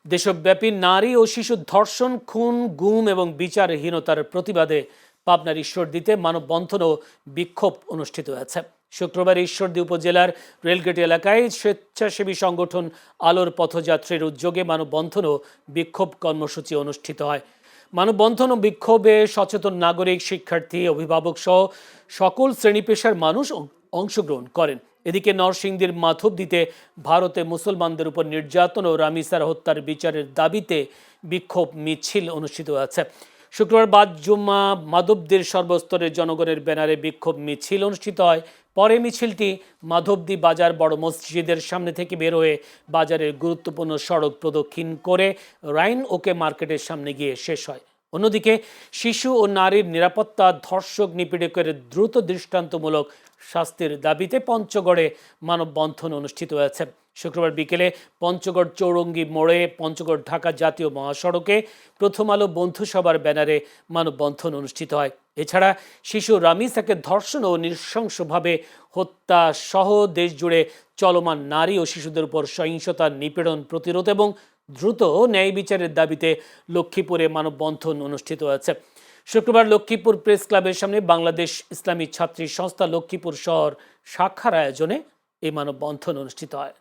দেশব্যাপী নারী ও শিশু ধর্ষণ, খুন, গুম এবং বিচারহীনতার প্রতিবাদে পাবনার ঈশ্বরদীতে মানববন্ধন ও বিক্ষোভ অনুষ্ঠিত হয়েছে। শুক্রবার ঈশ্বরদী উপজেলার রেলগেট এলাকায় স্বেচ্ছাসেবী সংগঠন আলোর পথযাত্রীর উদ্যোগে মানববন্ধন ও বিক্ষোভ কর্মসূচি অনুষ্ঠিত হয়। মানববন্ধন ও বিক্ষোভে সচেতন নাগরিক, শিক্ষার্থী, অভিভাবক সহ সকল শ্রেণী পেশার মানুষ অংশগ্রহণ করেন। এদিকে নরসিংদীর মাধবদীতে ভারতে মুসলমানদের উপর নির্যাতন ও রামিসার হত্যার বিচারের দাবিতে বিক্ষোভ মিছিল অনুষ্ঠিত হয়েছে। শুক্রবার বাদ জুম্মা মাধবদীর সর্বস্তরের জনগণের ব্যানারে বিক্ষোভ মিছিল অনুষ্ঠিত হয়। পরে মিছিলটি মাধবদী বাজার বড় মসজিদের সামনে থেকে বের হয়ে বাজারের গুরুত্বপূর্ণ সড়ক প্রদক্ষিণ করে রাইন ওকে মার্কেটের সামনে গিয়ে শেষ হয়। অন্যদিকে শিশু ও নারীর নিরাপত্তা, ধর্ষক নিপীড়কের দ্রুত দৃষ্টান্তমূলক শাস্তির দাবিতে পঞ্চগড়ে মানববন্ধন অনুষ্ঠিত হয়েছে। শুক্রবার বিকেলে পঞ্চগড় চৌরঙ্গি মোড়ে পঞ্চগড় ঢাকা জাতীয় মহাসড়কে প্রথম আলো বন্ধুসভার ব্যানারে মানববন্ধন অনুষ্ঠিত হয়। এছাড়া শিশু রামিসাকে ধর্ষণ ও নৃশংসভাবে হত্যা সহ দেশ জুড়ে চলমান নারী ও শিশুদের উপর সহিংসতা, নিপীড়ন প্রতিরোধ এবং দ্রুত ন্যায় বিচারের দাবিতে লক্ষ্মীপুরে মানববন্ধন অনুষ্ঠিত হয়েছে। শুক্রবার লক্ষ্মীপুর প্রেস ক্লাবের সামনে বাংলাদেশ ইসলামী ছাত্রী সংস্থা লক্ষ্মীপুর শহর শাখার আয়োজনে এই মানববন্ধন অনুষ্ঠিত হয়।